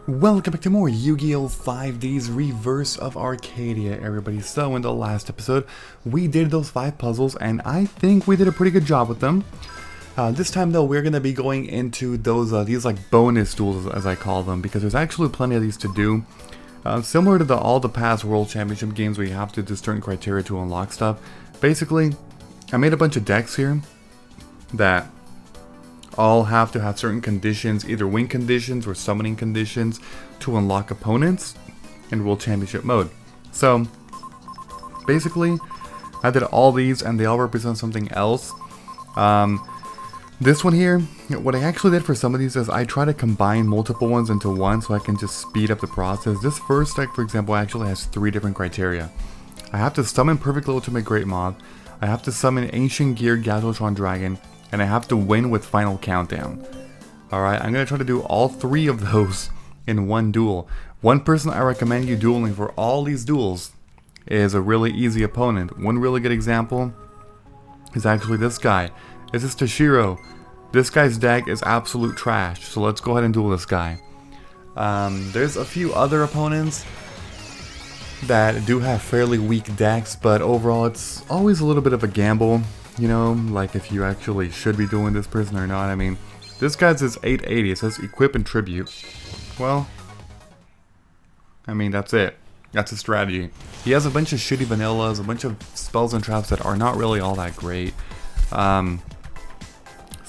Welcome back to more Yu-Gi-Oh! 5D's Reverse of Arcadia, everybody. So in the last episode, we did those 5 puzzles, and I think we did a pretty good job with them. This time though, we're going to be going into those these like bonus duels, as I call them, because there's actually plenty of these to do. Similar to all the past World Championship games where you have to do certain criteria to unlock stuff. Basically, I made a bunch of decks here that all have to have certain conditions, either win conditions or summoning conditions, to unlock opponents in World Championship mode. So, basically, I did all these and they all represent something else. This one here, what I actually did for some of these is I try to combine multiple ones into one so I can just speed up the process. This first deck, for example, actually has 3 different criteria. I have to summon Perfectly Ultimate Great Moth, I have to summon Ancient Gear Gadjiltron Dragon, and I have to win with Final Countdown. Alright, I'm going to try to do all 3 of those in one duel. One person I recommend you dueling for all these duels is a really easy opponent. One really good example is actually this guy. This is Toshiro. This guy's deck is absolute trash, so let's go ahead and duel this guy. There's a few other opponents that do have fairly weak decks, but overall it's always a little bit of a gamble. You know, like if you actually should be doing this person or not. I mean, this guy's is 880. It says equip and tribute. Well, I mean, that's it. That's his strategy. He has a bunch of shitty vanillas, a bunch of spells and traps that are not really all that great. So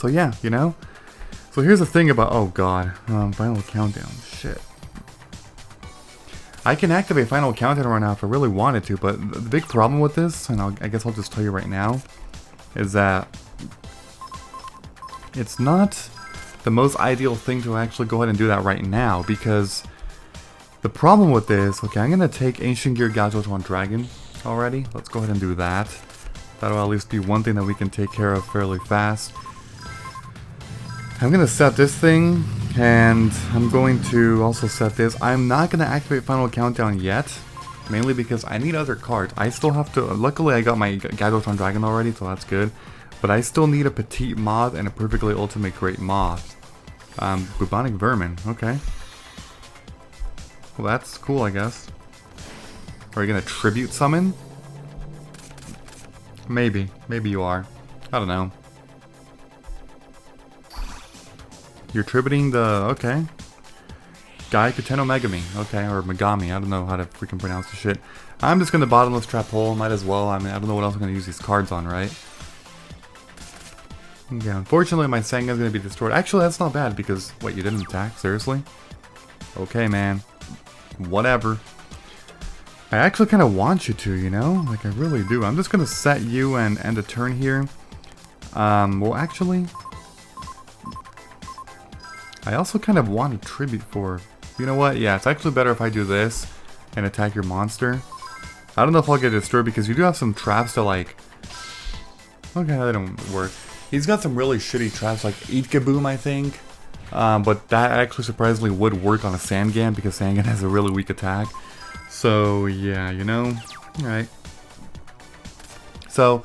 yeah, you know. So here's the thing about, oh god, Final Countdown, shit. I can activate Final Countdown right now if I really wanted to, but the big problem with this, and I guess I'll just tell you right now, is that it's not the most ideal thing to actually go ahead and do that right now, because the problem with this, okay, I'm going to take Ancient Gear Gadjiltron Dragon already. Let's go ahead and do that. That'll at least be one thing that we can take care of fairly fast. I'm going to set this thing, and I'm going to also set this. I'm not going to activate Final Countdown yet. Mainly because I need other cards. I still have to, luckily I got my Gadjiltron Dragon already, so that's good. But I still need a Petite Moth and a Perfectly Ultimate Great Moth. Bubonic Vermin, okay. Well, that's cool, I guess. Are you gonna Tribute Summon? Maybe you are. I don't know. You're tributing the, okay. Guy Kateno Megami, okay, or Megami, I don't know how to freaking pronounce the shit. I'm just gonna bottomless trap hole, might as well. I mean, I don't know what else I'm gonna use these cards on, right? Okay, unfortunately my Senga's gonna be destroyed. Actually, that's not bad because, wait, you didn't attack? Seriously? Okay, man. Whatever. I actually kind of want you to, you know? Like, I really do. I'm just gonna set you and end a turn here. Well, actually, I also kind of want to tribute for... You know what? Yeah, it's actually better if I do this and attack your monster. I don't know if I'll get destroyed because you do have some traps to like... Okay, that didn't work. He's got some really shitty traps like Eat Kaboom, I think. But that actually surprisingly would work on a Sangan because Sangan has a really weak attack. So, yeah, you know. Alright. So,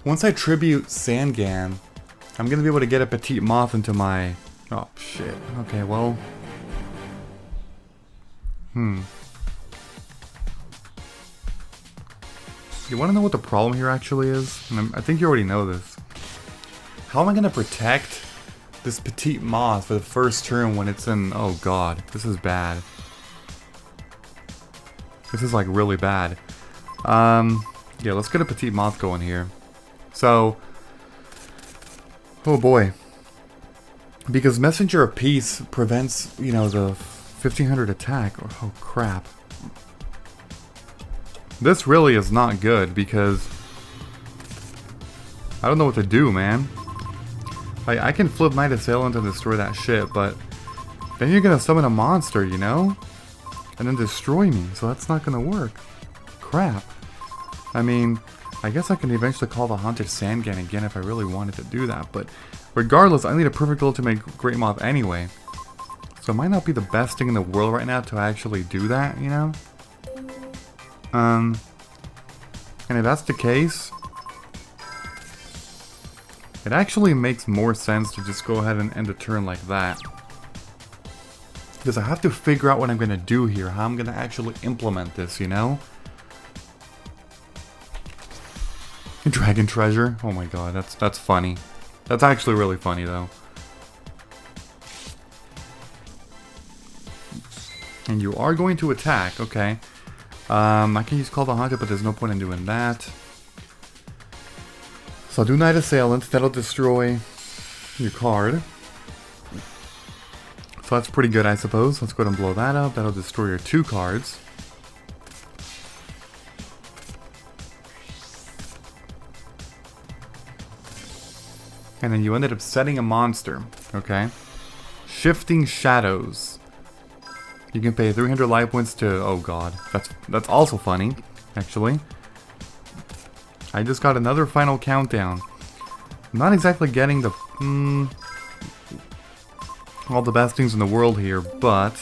once I tribute Sangan, I'm going to be able to get a Petite Moth into my... Oh, shit. Okay, well... You want to know what the problem here actually is? And I think you already know this. How am I going to protect this Petite Moth for the first turn when it's in... Oh god, this is bad. This is like really bad. Yeah, let's get a Petite Moth going here. So... Oh boy. Because Messenger of Peace prevents, you know, the 1500 attack. Oh crap. This really is not good because I don't know what to do, man. I can flip Knight Assailant and destroy that shit, but then you're gonna summon a monster, you know? And then destroy me, so that's not gonna work. Crap. I mean, I guess I can eventually call the Haunted Sangan again if I really wanted to do that, but regardless, I need a Perfect Ultimate Great Moth anyway. So it might not be the best thing in the world right now to actually do that, you know? And if that's the case, it actually makes more sense to just go ahead and end a turn like that. Because I have to figure out what I'm going to do here, how I'm going to actually implement this, you know? Dragon treasure? Oh my god, that's funny. That's actually really funny though. And you are going to attack, okay. I can use Call the Haunted, but there's no point in doing that. So I'll do Night Assailant, that'll destroy your card. So that's pretty good, I suppose. Let's go ahead and blow that up. That'll destroy your 2 cards. And then you ended up setting a monster, okay? Shifting Shadows. You can pay 300 life points to... Oh god, that's also funny, actually. I just got another final countdown. I'm not exactly getting the... all the best things in the world here, but...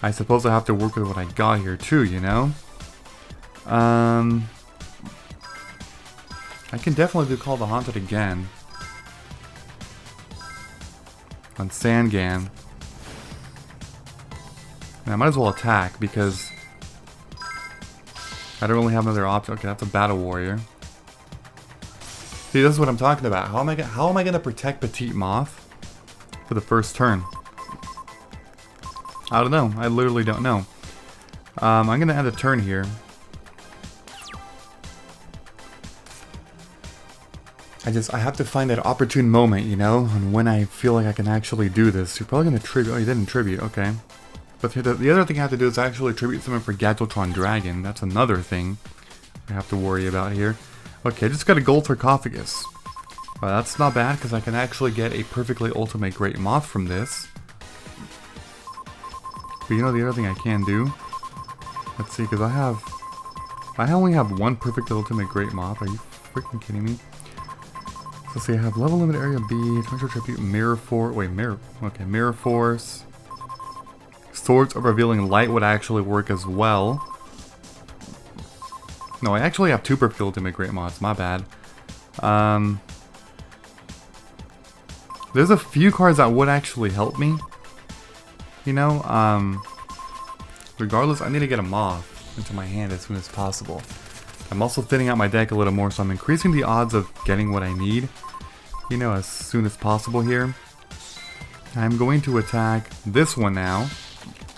I suppose I have to work with what I got here too, you know? I can definitely do Call the Haunted again. On Sangan. And I might as well attack because I don't really have another option. Okay, that's a Battle Warrior. See, this is what I'm talking about. How am I gonna protect Petite Moth for the first turn? I don't know. I literally don't know. I'm gonna end a turn here. I have to find that opportune moment, you know, and when I feel like I can actually do this. You're probably gonna tribute. Oh, you didn't tribute. Okay. But the other thing I have to do is actually tribute someone for Gadjiltron Dragon. That's another thing I have to worry about here. Okay, I just got a gold sarcophagus. Well, that's not bad because I can actually get a perfectly ultimate great moth from this. But you know the other thing I can do? Let's see, because I only have one perfect ultimate great moth. Are you freaking kidding me? So let's see, I have level limit area B, treasure tribute, mirror force. Wait, mirror force. Swords of Revealing Light would actually work as well. No, I actually have 2 perfect ultimate great mods, my bad. There's a few cards that would actually help me. You know, regardless, I need to get a moth into my hand as soon as possible. I'm also thinning out my deck a little more, so I'm increasing the odds of getting what I need, you know, as soon as possible here. I'm going to attack this one now.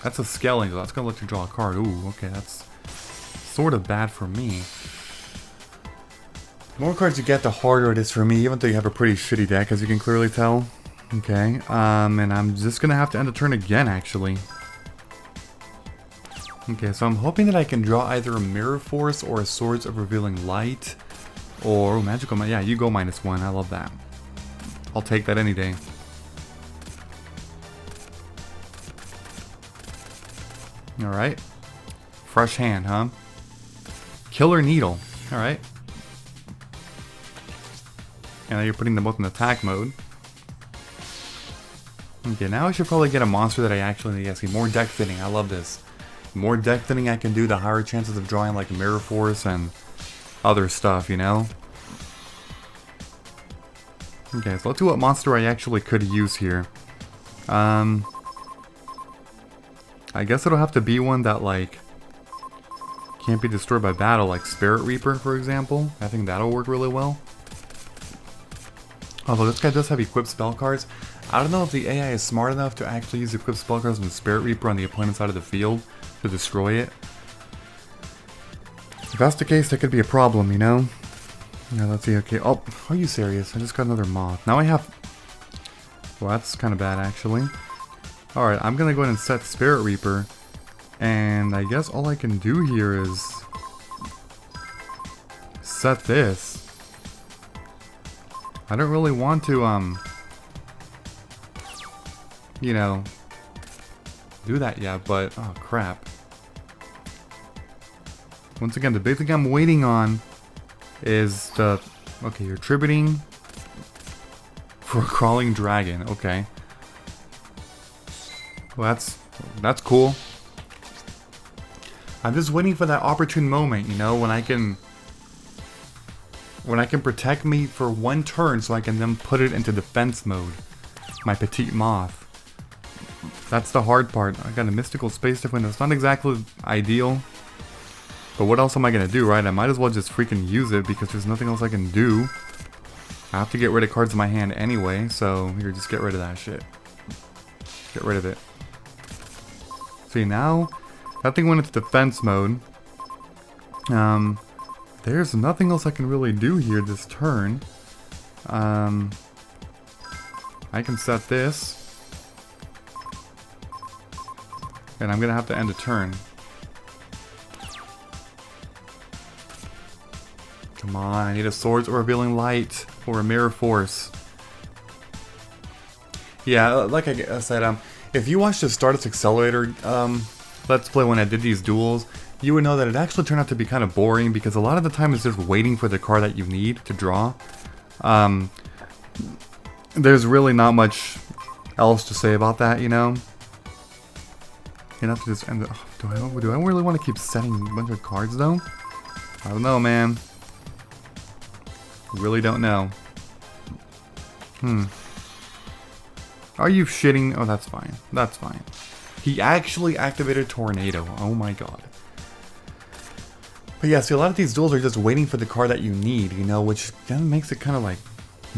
That's a Skelling, so that's going to let you draw a card. Ooh, okay, that's sort of bad for me. The more cards you get, the harder it is for me, even though you have a pretty shitty deck, as you can clearly tell. Okay, and I'm just going to have to end the turn again, actually. Okay, so I'm hoping that I can draw either a Mirror Force or a Swords of Revealing Light. Or Magical... Yeah, you go -1. I love that. I'll take that any day. Alright. Fresh hand, huh? Killer Needle. Alright. And now you're putting them both in attack mode. Okay, now I should probably get a monster that I actually need. Yeah, see, more deck thinning. I love this. The more deck thinning I can do, the higher chances of drawing like Mirror Force and other stuff, you know? Okay, so let's see what monster I actually could use here. I guess it'll have to be one that, like, can't be destroyed by battle, like Spirit Reaper, for example. I think that'll work really well. Although this guy does have equipped spell cards. I don't know if the AI is smart enough to actually use equipped spell cards with Spirit Reaper on the opponent's side of the field to destroy it. If that's the case, that could be a problem, you know? Yeah, let's see, okay. Oh, are you serious? I just got another moth. Now I have... Well, that's kind of bad, actually. Alright, I'm gonna go ahead and set Spirit Reaper. And I guess all I can do here is... set this. I don't really want to, you know, do that yet, but... Oh, crap. Once again, the big thing I'm waiting on is the... Okay, you're tributing for a crawling dragon. Okay. Well, that's cool. I'm just waiting for that opportune moment, you know, when I can protect me for 1 turn so I can then put it into defense mode. My Petite Moth. That's the hard part. I got a mystical space difference. It's not exactly ideal. But what else am I going to do, right? I might as well just freaking use it because there's nothing else I can do. I have to get rid of cards in my hand anyway, so here, just get rid of that shit. Get rid of it. See, now, that thing went into defense mode. There's nothing else I can really do here this turn. I can set this. And I'm gonna have to end a turn. Come on, I need a Swords or Revealing Light or a Mirror Force. Yeah, like I said, if you watched the Stardust Accelerator Let's Play when I did these duels, you would know that it actually turned out to be kind of boring because a lot of the time it's just waiting for the card that you need to draw. There's really not much else to say about that, you know? You have to just end it. Oh, do I really want to keep setting a bunch of cards though? I don't know, man. Really don't know. Are you shitting? Oh, that's fine. That's fine. He actually activated Tornado. Oh my god. But yeah, see, a lot of these duels are just waiting for the card that you need, you know, which then makes it kind of like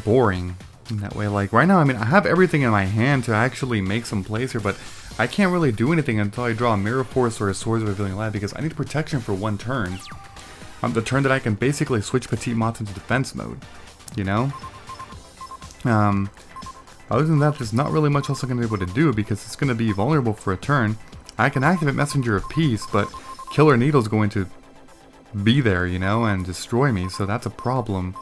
boring in that way. Like right now, I mean, I have everything in my hand to actually make some plays here, but I can't really do anything until I draw a Mirror Force or a Swords of Revealing Light because I need protection for one turn. The turn that I can basically switch Petite Motte into defense mode, you know? Other than that, there's not really much else I'm going to be able to do because it's going to be vulnerable for a turn. I can activate Messenger of Peace, but Killer Needle's going to be there, you know, and destroy me, so that's a problem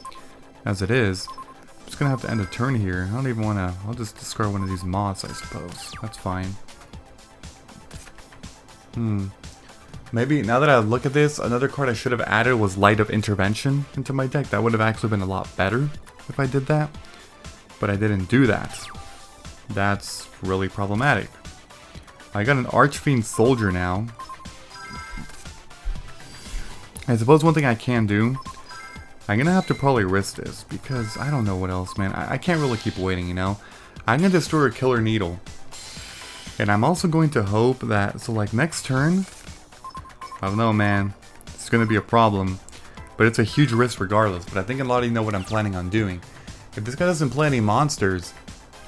as it is. I'm just going to have to end a turn here. I don't even want to... I'll just discard one of these moths, I suppose. That's fine. Maybe, now that I look at this, another card I should have added was Light of Intervention into my deck. That would have actually been a lot better if I did that. But I didn't do that. That's really problematic. I got an Archfiend Soldier now. I suppose one thing I can do, I'm gonna have to probably risk this, because I don't know what else, man. I can't really keep waiting, you know? I'm gonna destroy a Killer Needle. And I'm also going to hope that, so like next turn, I don't know, man. It's gonna be a problem. But it's a huge risk regardless, but I think a lot of you know what I'm planning on doing. If this guy doesn't play any monsters,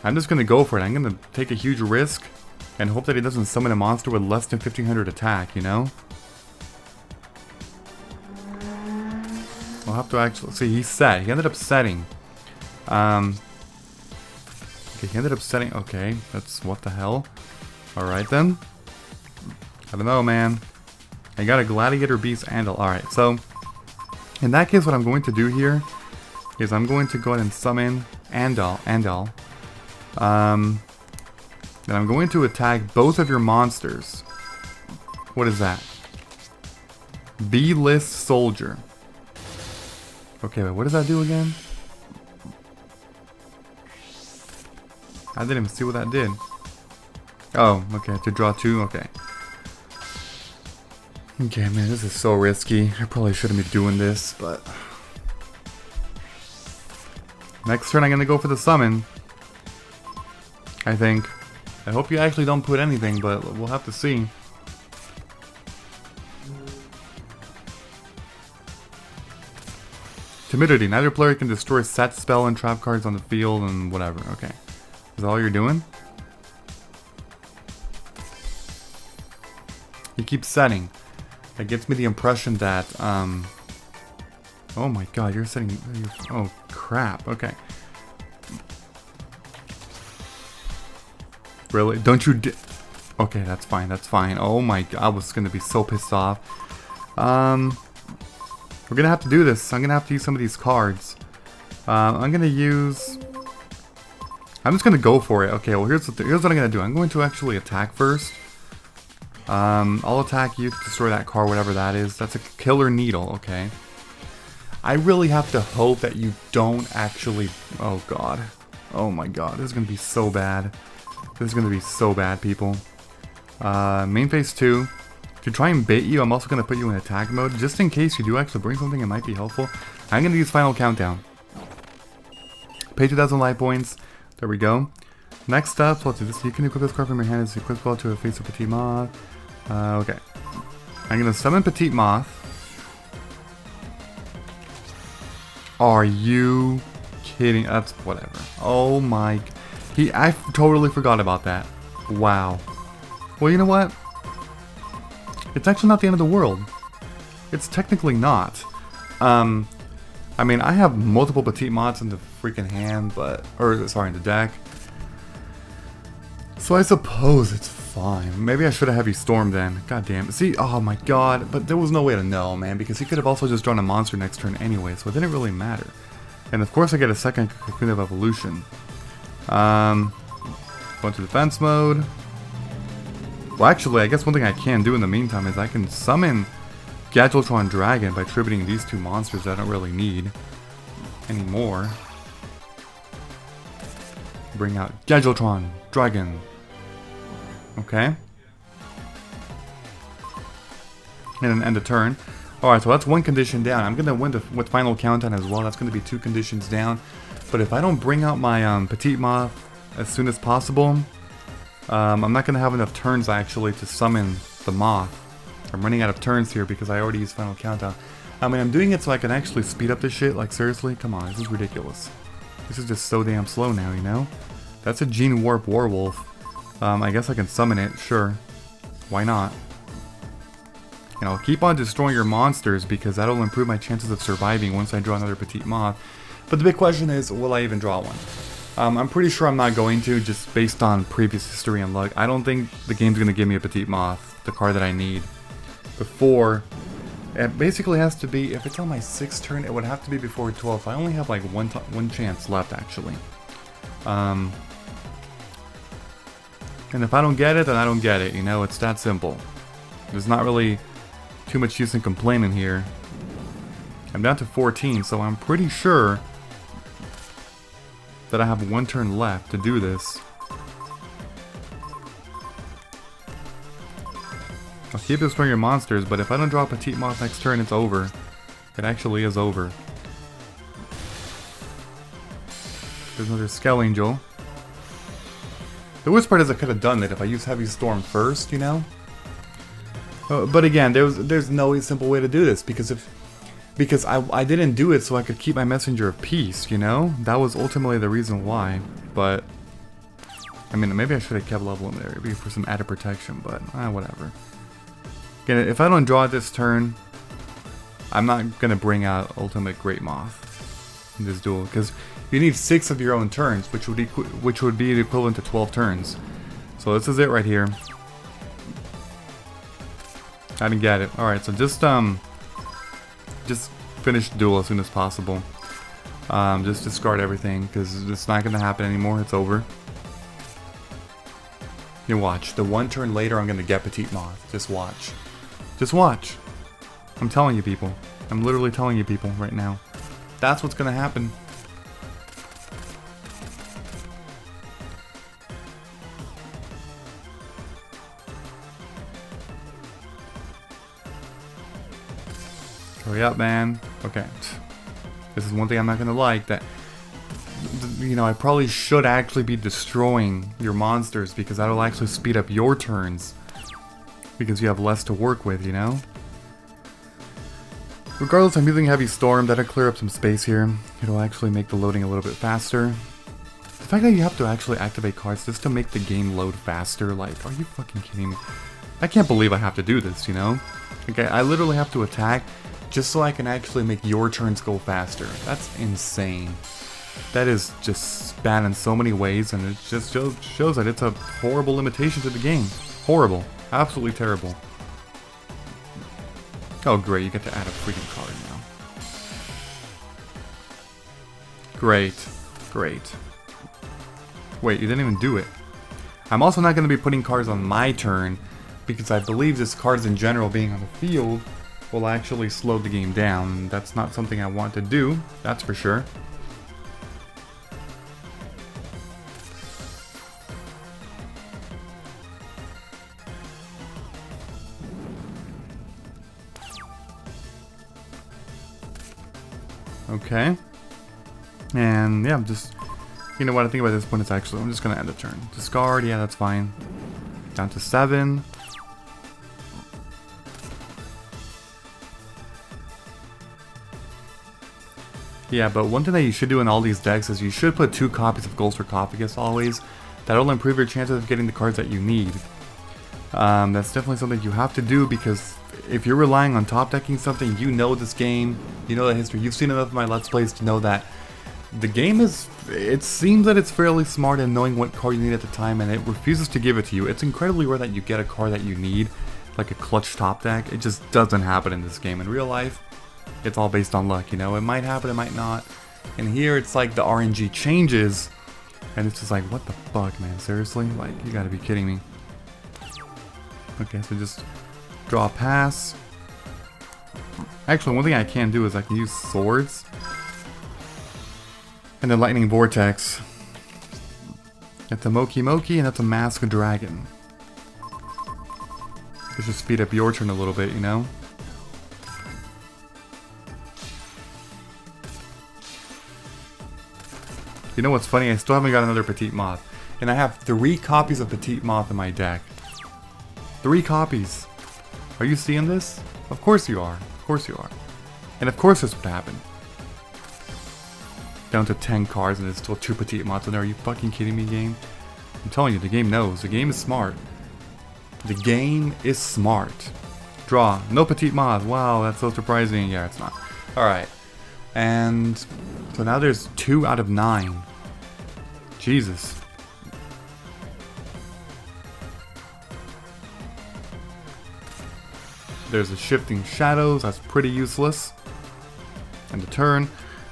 I'm just gonna go for it. I'm gonna take a huge risk and hope that he doesn't summon a monster with less than 1500 attack, you know? I'll have to actually see. He set. He ended up setting. Okay, he ended up setting. Okay, that's what the hell. All right then. I don't know, man. I got a Gladiator Beast Andal. All right, so in that case, what I'm going to do here is I'm going to go ahead and summon Andal. Then I'm going to attack both of your monsters. What is that? B-list Soldier. Okay, wait, what does that do again? I didn't even see what that did. Oh, okay, to draw two, okay. Okay, man, this is so risky. I probably shouldn't be doing this, but... Next turn I'm gonna go for the summon. I think. I hope you actually don't put anything, but we'll have to see. Timidity. Neither player can destroy set, spell, and trap cards on the field and whatever. Okay. Is that all you're doing? You keep setting. That gives me the impression that, oh my god, you're setting... Oh, crap. Okay. Really? Don't you okay, that's fine. That's fine. Oh my god, I was gonna be so pissed off. We're gonna have to do this. I'm gonna have to use some of these cards. I'm gonna use... I'm just gonna go for it. Okay, well here's what I'm gonna do. I'm going to actually attack first. I'll attack you to destroy that card, whatever that is. That's a Killer Needle, okay. I really have to hope that you don't actually... Oh god. Oh my god, this is gonna be so bad. This is gonna be so bad, people. Main phase 2. To try and bait you, I'm also going to put you in attack mode. Just in case you do actually bring something, it might be helpful. I'm going to use Final Countdown. Pay 2,000 life points. There we go. Next up, let's do this. You can equip this card from your hand as equippable to a face of Petite Moth. Okay. I'm gonna summon Petite Moth. Are you kidding? That's whatever. Oh my. I totally forgot about that. Wow. Well, you know what? It's actually not the end of the world. It's technically not. I mean, I have multiple Petite Moths in the freaking hand, but... Or, sorry, in the deck. So I suppose it's fine. Maybe I should have Heavy Storm then. God damn it. See, oh my god. But there was no way to know, man, because he could have also just drawn a monster next turn anyway, so it didn't really matter. And of course I get a second Cocoon of Evolution. Go into defense mode. Well, actually, I guess one thing I can do in the meantime is I can summon Gadjiltron Dragon by tributing these two monsters that I don't really need anymore. Bring out Gadjiltron Dragon. Okay. And then end the turn. Alright, so that's one condition down. I'm going to win with Final Countdown as well. That's going to be 2 conditions down. But if I don't bring out my Petite Moth as soon as possible, I'm not going to have enough turns actually to summon the Moth. I'm running out of turns here because I already used Final Countdown. I mean, I'm doing it so I can actually speed up this shit. Like, seriously? Come on, this is ridiculous. This is just so damn slow now, you know? That's a Gene Warp Warwolf. I guess I can summon it, sure. Why not? And I'll keep on destroying your monsters because that'll improve my chances of surviving once I draw another Petite Moth. But the big question is, will I even draw one? I'm pretty sure I'm not going to, just based on previous history and luck. I don't think the game's going to give me a Petite Moth, the card that I need, before... It basically has to be, if it's on my 6th turn, it would have to be before 12. I only have like one chance left, actually. And if I don't get it, then I don't get it, you know? It's that simple. There's not really too much use in complaining here. I'm down to 14, so I'm pretty sure that I have 1 turn left to do this. I'll keep destroying your monsters, but if I don't draw a Petite Moth next turn, it's over. It actually is over. There's another Skell Angel. The worst part is I could have done it if I used Heavy Storm first, you know? But again, there's no simple way to do this, because I didn't do it so I could keep my Messenger of Peace, you know? That was ultimately the reason why, but... I mean, maybe I should have kept level in there, maybe for some added protection, but whatever. Again, if I don't draw it this turn, I'm not going to bring out Ultimate Great Moth in this duel, because you need 6 of your own turns, which would be the equivalent to 12 turns. So this is it right here. I didn't get it. Alright, so just finish the duel as soon as possible. Just discard everything, because it's not going to happen anymore. It's over. You watch. The 1 turn later, I'm going to get Petite Moth. Just watch. Just watch. I'm telling you people. I'm literally telling you people right now. That's what's going to happen. Hurry up, man. Okay. This is one thing I'm not going to like. That, you know, I probably should actually be destroying your monsters because that'll actually speed up your turns. Because you have less to work with, you know? Regardless, I'm using Heavy Storm. That'll clear up some space here. It'll actually make the loading a little bit faster. The fact that you have to actually activate cards just to make the game load faster, like, are you fucking kidding me? I can't believe I have to do this, you know? Okay, I literally have to attack just so I can actually make your turns go faster. That's insane. That is just bad in so many ways, and it just shows that it's a horrible limitation to the game. Horrible. Absolutely terrible. Oh great, you get to add a freaking card now. Great. Great. Wait, you didn't even do it. I'm also not going to be putting cards on my turn, because I believe just cards in general being on the field will actually slow the game down. That's not something I want to do, that's for sure. Okay. And yeah, just You know what, I think about this point is actually, I'm just gonna end the turn. Discard, yeah, that's fine. Down to 7. Yeah, but one thing that you should do in all these decks is you should put 2 copies of Gold Sarcophagus always. That'll improve your chances of getting the cards that you need. That's definitely something you have to do, because if you're relying on top decking something, you know this game, you know the history, you've seen enough of my Let's Plays to know that the game is, it seems that it's fairly smart in knowing what card you need at the time, and it refuses to give it to you. It's incredibly rare that you get a card that you need, like a clutch top deck. It just doesn't happen in this game. In real life, it's all based on luck, you know? It might happen, it might not. And here, it's like the RNG changes, and it's just like, what the fuck, man? Seriously? Like, you gotta be kidding me. Okay, so just draw a pass. Actually, one thing I can do is I can use swords. And then lightning vortex. That's a Moki Moki, and that's a Mask Dragon. This should speed up your turn a little bit, you know? You know what's funny? I still haven't got another Petite Moth. And I have 3 copies of Petite Moth in my deck. 3 copies. Are you seeing this? Of course you are. Of course you are. And of course this would happen. Down to 10 cards and there's still 2 Petite Moths in there. Are you fucking kidding me, game? I'm telling you, the game knows. The game is smart. The game is smart. Draw. No Petite Moth. Wow, that's so surprising. Yeah, it's not. Alright. And so now there's 2 out of 9. Jesus. There's a Shifting Shadows, that's pretty useless. And a turn.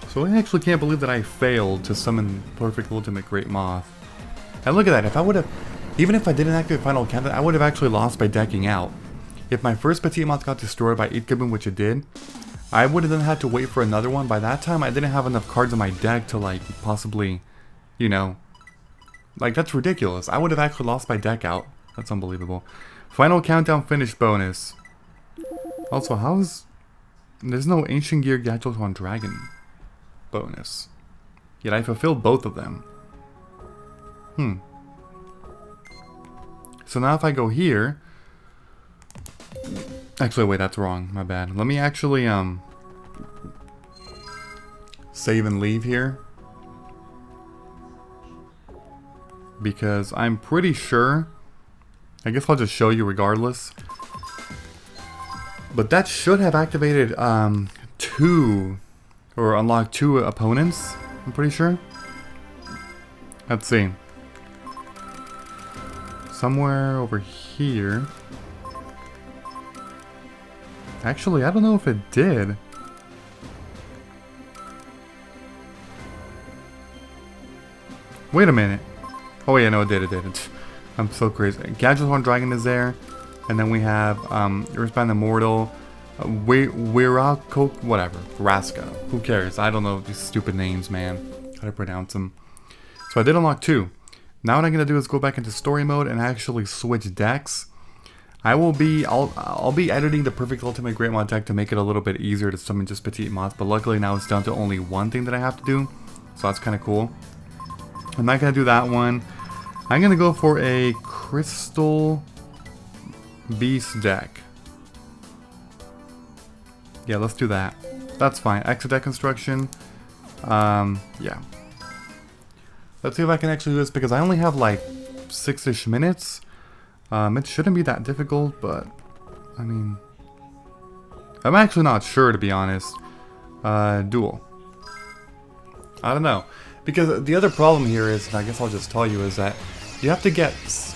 So I actually can't believe that I failed to summon Perfect Ultimate Great Moth. And look at that, if I would have, even if I didn't activate Final Countdown, I would have actually lost by decking out. If my first Petite Moth got destroyed by 8-Kaboom, which it did, I would have then had to wait for another one. By that time, I didn't have enough cards in my deck to, like, possibly, you know, like, that's ridiculous. I would have actually lost by deck out. That's unbelievable. Final Countdown finish bonus. Also, how's... There's no Ancient Gear Gadjiltron Dragon bonus. Yet I fulfilled both of them. So now if I go here... Actually, wait, that's wrong. My bad. Let me actually, save and leave here. Because I'm pretty sure... I guess I'll just show you regardless. But that should have activated 2 or unlocked 2 opponents, I'm pretty sure. Let's see. Somewhere over here. Actually, I don't know if it did. Wait a minute. Oh yeah, no, it did. I'm so crazy. Gadjiltron Dragon is there. And then we have Earthbound Immortal, Wirako, whatever, Raska. Who cares? I don't know these stupid names, man. How to pronounce them. So I did unlock 2. Now what I'm gonna do is go back into story mode and actually switch decks. I'll be editing the Perfect Ultimate Great Moth deck to make it a little bit easier to summon just Petite Moths, but luckily now it's down to only one thing that I have to do, so that's kind of cool. I'm not gonna do that one. I'm gonna go for a Crystal Beast deck. Yeah, let's do that. That's fine. Exit deck construction. Yeah. Let's see if I can actually do this because I only have like 6-ish minutes. It shouldn't be that difficult, but I mean, I'm actually not sure, to be honest. Duel. I don't know. Because the other problem here is, and I guess I'll just tell you, is that you have to get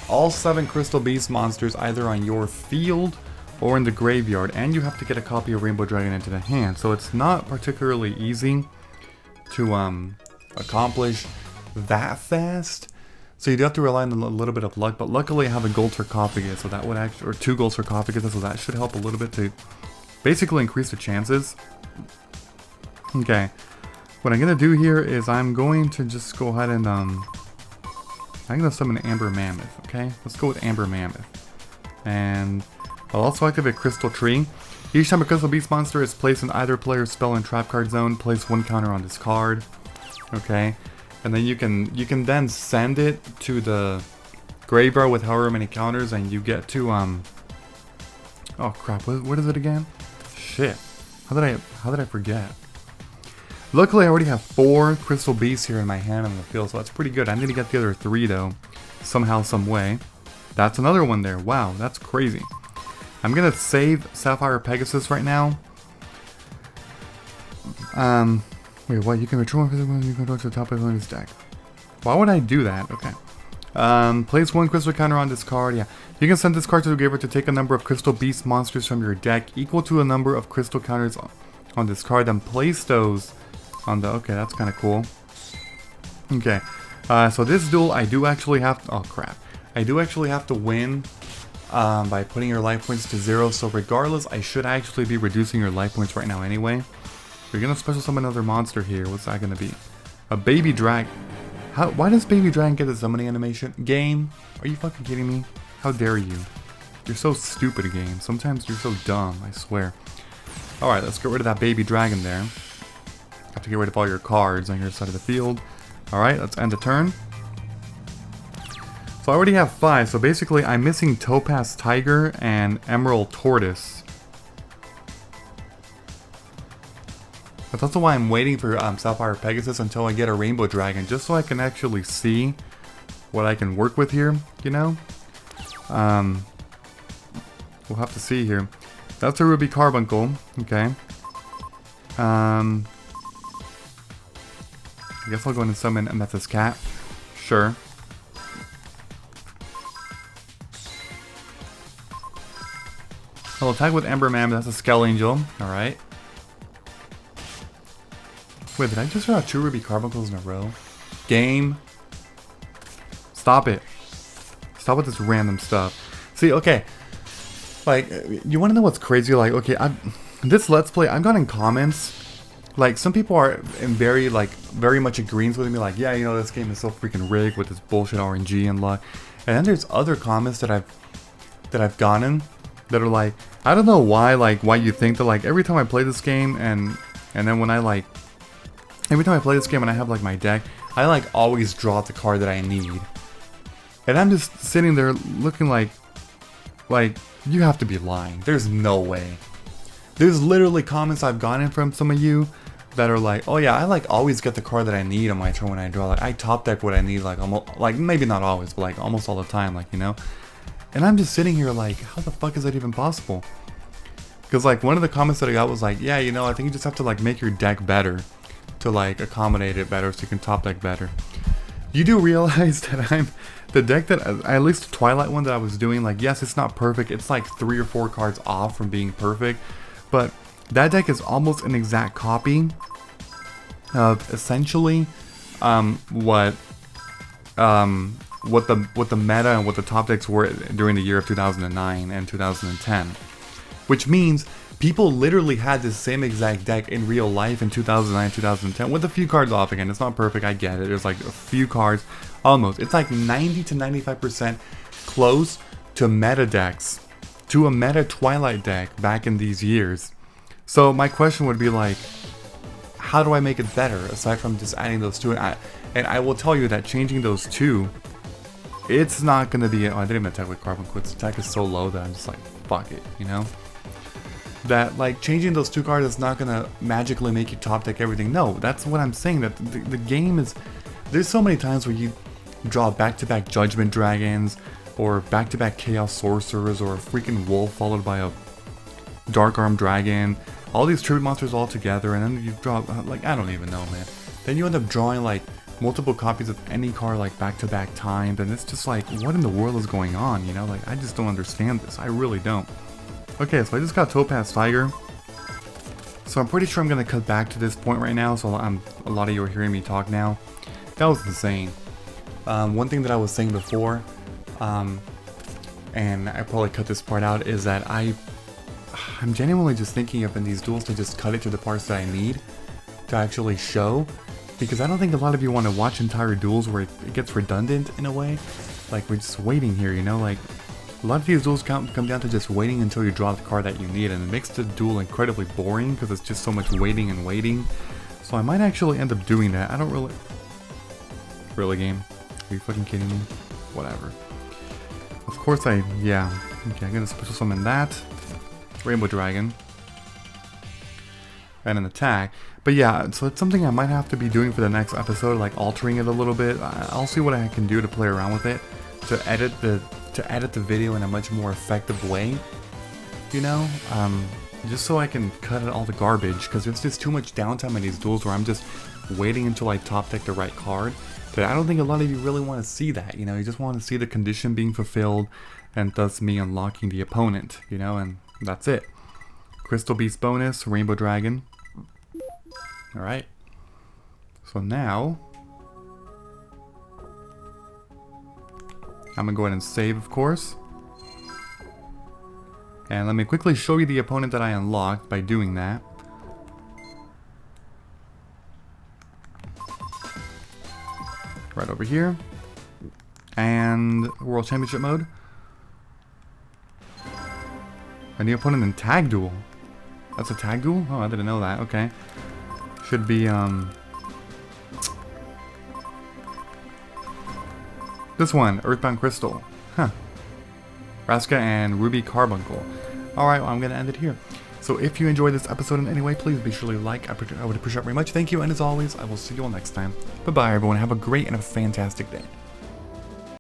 all 7 Crystal Beast monsters either on your field or in the graveyard, and you have to get a copy of Rainbow Dragon into the hand. So it's not particularly easy to accomplish that fast. So you do have to rely on a little bit of luck, but luckily I have a Gold Sarcophagus, so that would actually, or 2 Gold Sarcophaguses, so that should help a little bit to basically increase the chances. Okay, what I'm gonna do here is I'm going to just go ahead and I'm gonna summon Amber Mammoth. Okay, let's go with Amber Mammoth, and I'll also activate Crystal Tree. Each time a Crystal Beast monster is placed in either player's spell and trap card zone, place 1 counter on this card. Okay. and then you can then send it to the graveyard with however many counters, and you get to oh crap, what is it again? Shit. How did I forget? Luckily I already have 4 crystal beasts here in my hand on the field, so that's pretty good. I need to get the other 3 though. Somehow, some way. That's another one there. Wow, that's crazy. I'm gonna save Sapphire Pegasus right now. Wait, what? You can return one physical when you control to the top of his deck. Why would I do that? Okay. Place 1 crystal counter on this card. Yeah. You can send this card to the graveyard to take a number of crystal beast monsters from your deck equal to the number of crystal counters on this card. Then place those on the... Okay, that's kind of cool. Okay. So this duel, I do actually have... Oh, crap. I do actually have to win by putting your life points to 0. So regardless, I should actually be reducing your life points right now anyway. We're going to special summon another monster here. What's that going to be? A baby dragon. Why does baby dragon get a summoning animation? Game? Are you fucking kidding me? How dare you? You're so stupid, game. Sometimes you're so dumb, I swear. Alright, let's get rid of that baby dragon there. Have to get rid of all your cards on your side of the field. Alright, let's end the turn. So I already have 5, so basically I'm missing Topaz Tiger and Emerald Tortoise. But that's why I'm waiting for Sapphire Pegasus until I get a Rainbow Dragon, just so I can actually see what I can work with here, you know? We'll have to see here. That's a Ruby Carbuncle, okay. I guess I'll go in and summon Amethyst Cat. Sure. I'll attack with Ember Man, but that's a Skull Angel. Alright. Wait, did I just draw 2 Ruby Carbuncles in a row? Game. Stop it. Stop with this random stuff. See, okay. Like, you want to know what's crazy? Like, okay, this Let's Play, I've gotten comments. Like, some people are very much agreeing with me. Like, yeah, you know, this game is so freaking rigged with this bullshit RNG and luck. And then there's other comments that I've gotten that are like, I don't know why you think that, like, every time I play this game and then when I every time I play this game and I have like my deck, I always draw the card that I need. And I'm just sitting there looking like you have to be lying. There's no way. There's literally comments I've gotten from some of you that are like, oh yeah, I always get the card that I need on my turn when I draw. Like, I top deck what I need almost, maybe not always, but almost all the time, you know? And I'm just sitting here like, how the fuck is that even possible? Because one of the comments that I got was like, yeah, you know, I think you just have to make your deck better to accommodate it better so you can top deck better. You do realize that the deck that, at least the Twilight one that I was doing, yes, it's not perfect. It's 3 or 4 cards off from being perfect, but that deck is almost an exact copy of essentially what the meta and what the top decks were during the year of 2009 and 2010, which means people literally had the same exact deck in real life in 2009, 2010, with a few cards off again. It's not perfect, I get it. There's a few cards, almost. It's 90 to 95% close to meta decks, to a meta Twilight deck back in these years. So my question would be how do I make it better, aside from just adding those two? And I will tell you that changing those two, it's not going to be... Oh, I didn't even attack with Carbon Quits. Attack is so low that I'm just fuck it, you know? That changing those 2 cards is not gonna magically make you top deck everything. No, that's what I'm saying. That the game is, there's so many times where you draw back-to-back Judgment Dragons or back-to-back Chaos Sorcerers or a freaking Wolf followed by a Dark Arm Dragon, all these tribute monsters all together, and then you draw I don't even know, man. Then you end up drawing multiple copies of any card back-to-back times, and it's just what in the world is going on, you know? I just don't understand this. I really don't. Okay, so I just got Topaz Tiger. So I'm pretty sure I'm going to cut back to this point right now, so a lot of you are hearing me talk now. That was insane. One thing that I was saying before, and I probably cut this part out, is that I'm genuinely just thinking of in these duels to just cut it to the parts that I need to actually show, because I don't think a lot of you want to watch entire duels where it gets redundant in a way. We're just waiting here, you know, a lot of these duels come down to just waiting until you draw the card that you need, and it makes the duel incredibly boring because it's just so much waiting and waiting. So I might actually end up doing that. I don't really... Really, game? Are you fucking kidding me? Whatever. Of course yeah. Okay, I'm gonna special summon that. Rainbow Dragon. And an attack. But yeah, so it's something I might have to be doing for the next episode, like altering it a little bit. I'll see what I can do to play around with it, to edit the video in a much more effective way, you know? Just so I can cut out all the garbage, because there's just too much downtime in these duels where I'm just waiting until I top deck the right card. But I don't think a lot of you really want to see that, you know? You just want to see the condition being fulfilled, and thus me unlocking the opponent, you know? And that's it. Crystal Beast bonus, Rainbow Dragon. Alright. So now I'm gonna go ahead and save, of course. And let me quickly show you the opponent that I unlocked by doing that. Right over here. And World Championship mode. A new opponent in Tag Duel. That's a Tag Duel? Oh, I didn't know that. Okay. Should be, this one, Earthbound Crystal. Huh. Raska and Ruby Carbuncle. Alright, well, I'm going to end it here. So if you enjoyed this episode in any way, please be sure to like. I would appreciate it very much. Thank you, and as always, I will see you all next time. Bye-bye, everyone. Have a great and a fantastic day.